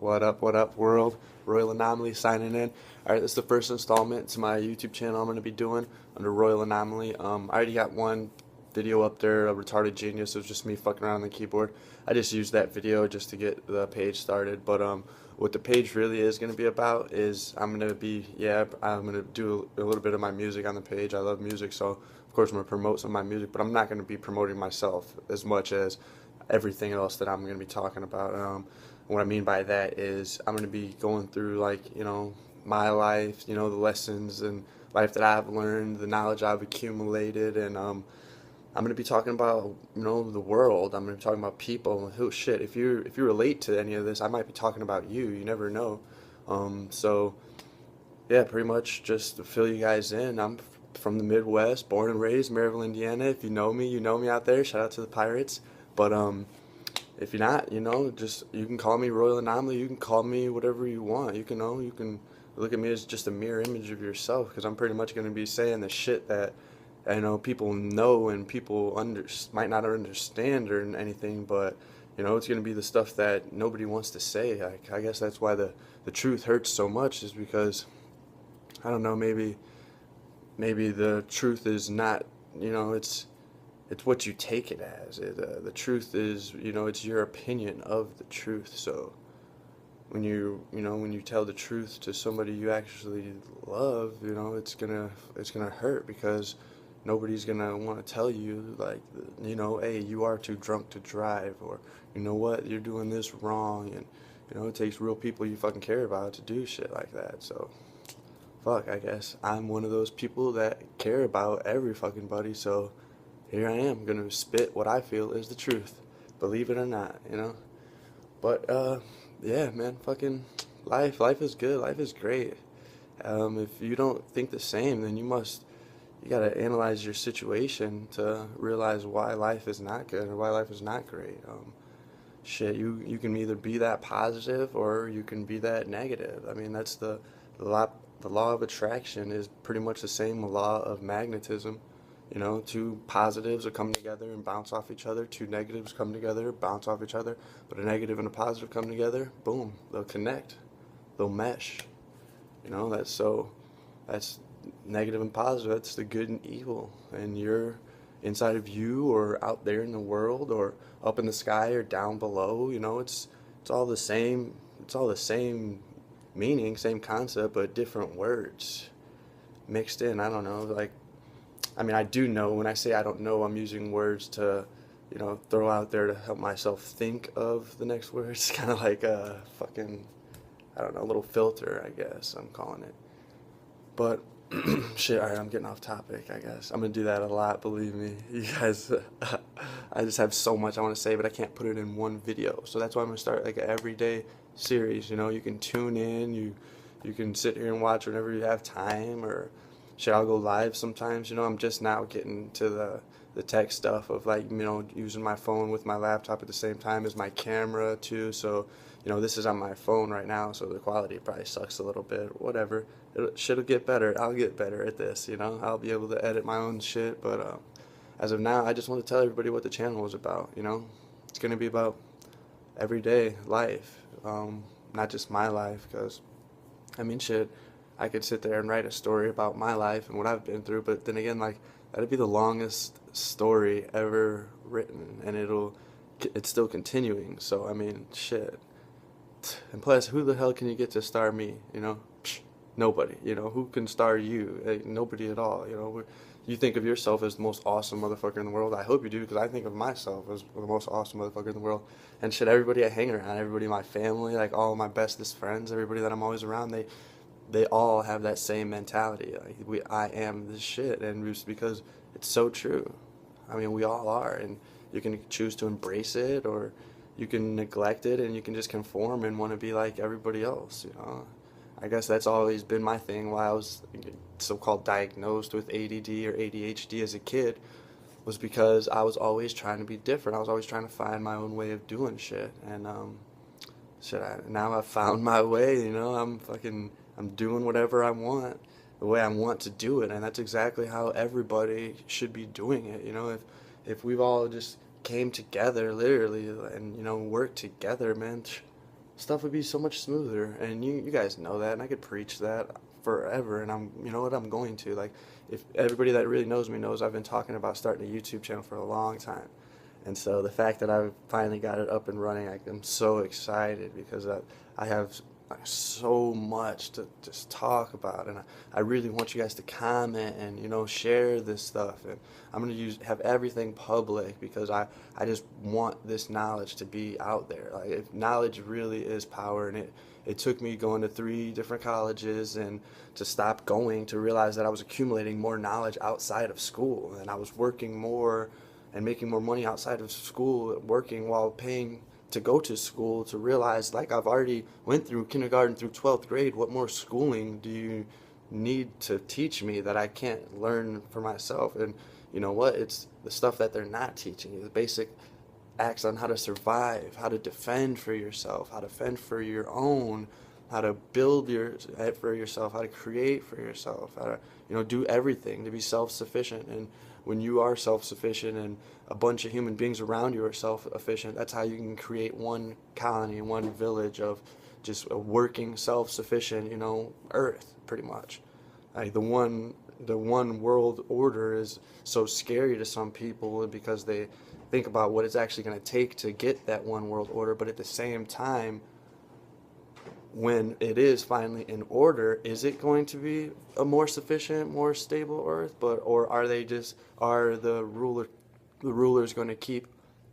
What up, world? Royal Anomaly signing in. Alright, this is the first installment to my YouTube channel I'm going to be doing under Royal Anomaly. I already got one video up there, a retarded genius. It was just me fucking around on the keyboard. I just used that video just to get the page started. But what the page really is going to be about is I'm going to do a little bit of my music on the page. I love music, so of course I'm going to promote some of my music, but I'm not going to be promoting myself as much as everything else that I'm going to be talking about. What I mean by that is I'm going to be going through, like, my life, the lessons and life that I've learned, the knowledge I've accumulated, and I'm going to be talking about, the world. I'm going to be talking about people. Oh shit, if you relate to any of this, I might be talking about you. You never know. So yeah, pretty much just to fill you guys in. I'm from the Midwest, born and raised, Maryville, Indiana. If you know me out there. Shout out to the Pirates. But if you're not, just you can call me Royal Anomaly. You can call me whatever you want. You can look at me as just a mirror image of yourself, because I'm pretty much going to be saying the shit that people know and people might not understand or anything, but it's going to be the stuff that nobody wants to say. I guess that's why the truth hurts so much, is because I don't know, maybe the truth is not, it's what you take it as. The truth is, it's your opinion of the truth. So when you tell the truth to somebody you actually love, it's gonna hurt, because nobody's gonna want to tell you, like, hey, you are too drunk to drive, or what, you're doing this wrong. And it takes real people you fucking care about to do shit like that. So fuck, I guess I'm one of those people that care about every fucking buddy. So here I am, gonna spit what I feel is the truth, believe it or not. But yeah, man, fucking life is good, life is great. If you don't think the same, then you gotta analyze your situation to realize why life is not good or why life is not great. Shit, you can either be that positive or you can be that negative. I mean, that's the law of attraction is pretty much the same law of magnetism. Two positives will come together and bounce off each other. Two negatives come together, bounce off each other. But a negative and a positive come together, boom, they'll connect, they'll mesh. That's negative and positive. That's the good and evil. And you're inside of you, or out there in the world, or up in the sky, or down below. It's all the same. It's all the same meaning, same concept, but different words mixed in. I don't know, like, I mean, I do know. When I say I don't know, I'm using words to, throw out there to help myself think of the next words. Kind of like a fucking, I don't know, a little filter, I guess I'm calling it. But shit, alright, I'm getting off topic, I guess. I'm gonna do that a lot, believe me. You guys, I just have so much I want to say, but I can't put it in one video. So that's why I'm gonna start like an everyday series. You can tune in, you can sit here and watch whenever you have time, or shit, I'll go live sometimes. I'm just now getting to the tech stuff of, like, using my phone with my laptop at the same time as my camera too. So this is on my phone right now, so the quality probably sucks a little bit, whatever. Shit'll get better. I'll get better at this. I'll be able to edit my own shit. But as of now, I just want to tell everybody what the channel is about. It's gonna be about everyday life, not just my life, because I mean, shit, I could sit there and write a story about my life and what I've been through, but then again, like, that'd be the longest story ever written, and it's still continuing. So I mean, shit. And plus, who the hell can you get to star me? Psh, nobody. Who can star you? Nobody at all. You think of yourself as the most awesome motherfucker in the world. I hope you do, because I think of myself as the most awesome motherfucker in the world. And shit, everybody I hang around, everybody in my family, like all my bestest friends, everybody that I'm always around, they all have that same mentality. Like, I am this shit, and just because it's so true. I mean, we all are, and you can choose to embrace it, or you can neglect it, and you can just conform and want to be like everybody else. I guess that's always been my thing. While I was so-called diagnosed with ADD or ADHD as a kid, was because I was always trying to be different. I was always trying to find my own way of doing shit, and now I've found my way. I'm doing whatever I want, the way I want to do it, and that's exactly how everybody should be doing it. If we've all just came together, literally, and worked together, man, stuff would be so much smoother. And you guys know that, and I could preach that forever. And you know what, I'm going to. Like, if everybody that really knows me knows, I've been talking about starting a YouTube channel for a long time. And so the fact that I've finally got it up and running, I'm so excited because I have so much to just talk about, and I really want you guys to comment and share this stuff. And I'm gonna have everything public because I just want this knowledge to be out there. Like, if knowledge really is power, and it took me going to 3 different colleges and to stop going to realize that I was accumulating more knowledge outside of school, and I was working more and making more money outside of school, working while paying to go to school, to realize, like, I've already went through kindergarten through 12th grade. What more schooling do you need to teach me that I can't learn for myself? And you know what? It's the stuff that they're not teaching you, the basic acts on how to survive, how to defend for yourself, how to fend for your own, how to build for yourself, how to create for yourself, how to do everything to be self-sufficient. And when you are self-sufficient and a bunch of human beings around you are self-sufficient, that's how you can create one colony, one village of just a working self-sufficient earth, pretty much. Like, the one world order is so scary to some people because they think about what it's actually going to take to get that one world order. But at the same time, when it is finally in order, is it going to be a more sufficient, more stable earth? Or are the rulers going to keep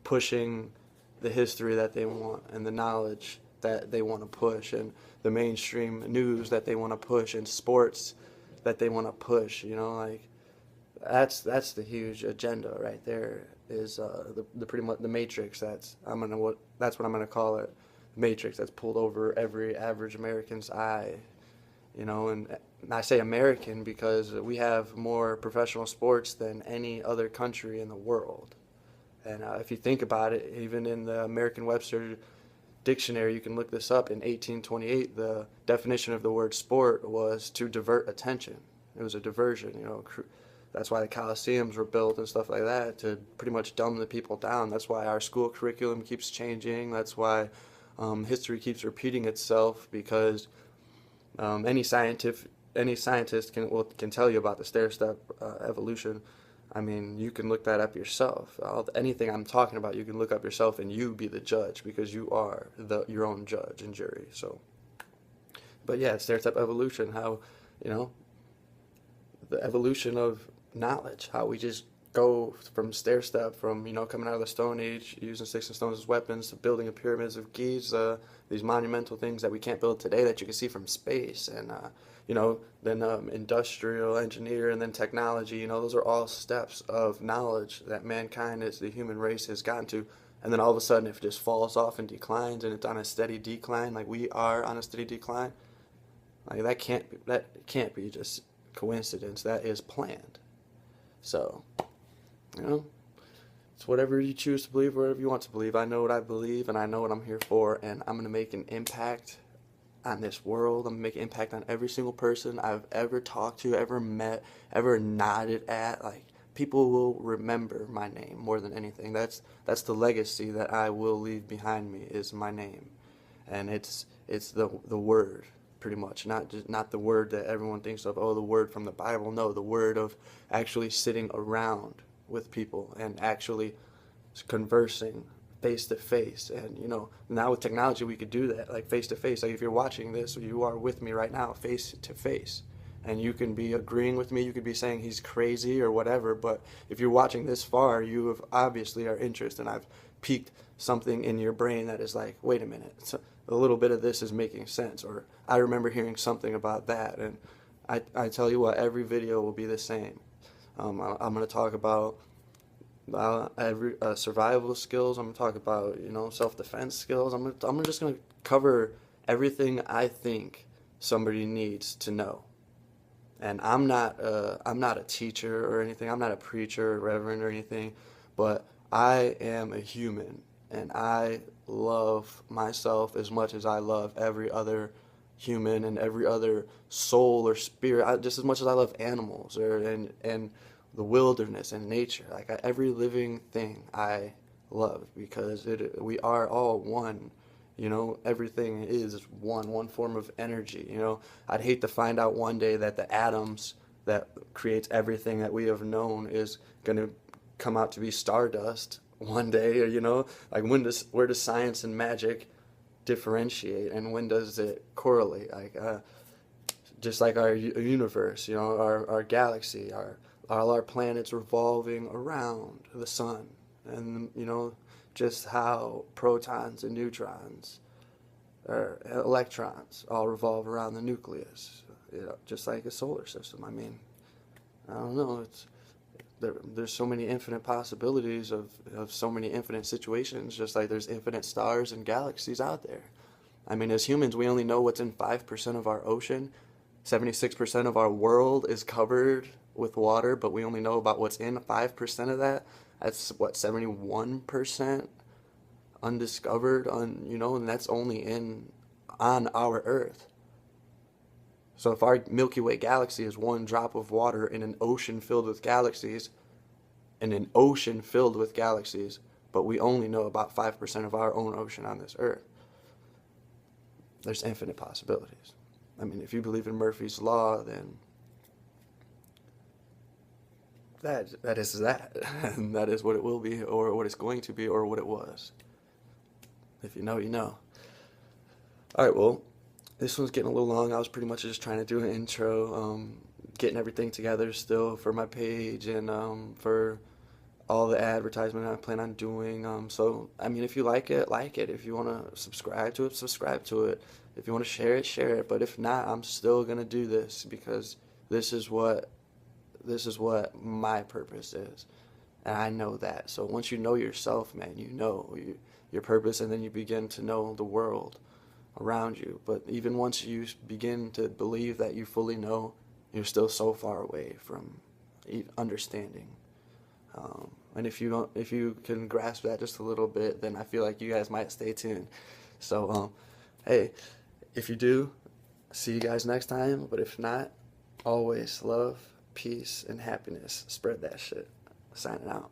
pushing the history that they want, and the knowledge that they want to push, and the mainstream news that they want to push, and sports that they want to push? Like, that's the huge agenda right there. Is the pretty much the matrix. That's what I'm gonna call it. Matrix that's pulled over every average American's eye, and I say American because we have more professional sports than any other country in the world. And if you think about it, even in the American Webster dictionary, you can look this up. In 1828, the definition of the word sport was to divert attention. It was a diversion, That's why the Coliseums were built and stuff like that, to pretty much dumb the people down. That's why our school curriculum keeps changing. That's why history keeps repeating itself, because any scientist can tell you about the stair-step evolution. I mean, you can look that up yourself. Anything I'm talking about, you can look up yourself, and you be the judge, because you are your own judge and jury. So, but yeah, stair-step evolution. How the evolution of knowledge. How we just go from stair-step, from coming out of the Stone Age, using sticks and stones as weapons, to building the pyramids of Giza, these monumental things that we can't build today that you can see from space, and then industrial engineer, and then technology. Those are all steps of knowledge that mankind, as the human race, has gotten to. And then all of a sudden it just falls off and declines, and it's on a steady decline, like we are on a steady decline. Like, that can't be just coincidence. That is planned. So, it's whatever you choose to believe, whatever you want to believe. I know what I believe, and I know what I'm here for, and I'm going to make an impact on this world. I'm going to make an impact on every single person I've ever talked to, ever met, ever nodded at. Like, people will remember my name more than anything. That's the legacy that I will leave behind me, is my name. And it's the word, pretty much. Not the word that everyone thinks of, the word from the Bible. No, the word of actually sitting around with people and actually conversing face to face. And now with technology we could do that, like face to face. Like, if you're watching this, you are with me right now, face to face, and you can be agreeing with me, you could be saying he's crazy or whatever, but if you're watching this far, you have obviously are interested, and I've piqued something in your brain that is like, wait a minute, a little bit of this is making sense, or I remember hearing something about that. And I tell you what, every video will be the same. I'm going to talk about every survival skills. I'm going to talk about self-defense skills. I'm just going to cover everything I think somebody needs to know. And I'm not a teacher or anything. I'm not a preacher or reverend or anything, but I am a human, and I love myself as much as I love every other human and every other soul or spirit, just as much as I love animals and the wilderness and nature. Like, every living thing I love, because we are all one You know, everything is one form of energy. You know, I'd hate to find out one day that the atoms that creates everything that we have known is going to come out to be stardust one day. Or, you know, like where does science and magic differentiate, and when does it correlate? Like, just like our universe, you know, our galaxy, all our planets revolving around the sun, and you know, just how protons and neutrons or electrons all revolve around the nucleus, you know, just like a solar system. I mean, I don't know, there's so many infinite possibilities of so many infinite situations, just like there's infinite stars and galaxies out there. I mean, as humans, we only know what's in 5% of our ocean. 76% of our world is covered with water, but we only know about what's in 5% of that. That's what, 71% undiscovered you know, and that's only on our Earth. So if our Milky Way galaxy is one drop of water in an ocean filled with galaxies, but we only know about 5% of our own ocean on this Earth, there's infinite possibilities. I mean, if you believe in Murphy's Law, then that is that. And that is what it will be, or what it's going to be, or what it was. If you know, you know. Alright, well, this one's getting a little long. I was pretty much just trying to do an intro, getting everything together still for my page, and for all the advertisement I plan on doing. So, I mean, if you like it, like it. If you want to subscribe to it, subscribe to it. If you want to share it, share it. But if not, I'm still going to do this because this is what my purpose is. And I know that. So once you know yourself, man, you know your purpose, and then you begin to know the world around you. But even once you begin to believe that you fully know, you're still so far away from understanding. And if you can grasp that just a little bit, then I feel like you guys might stay tuned. So, hey, if you do, see you guys next time. But if not, always love, peace, and happiness. Spread that shit. Signing out.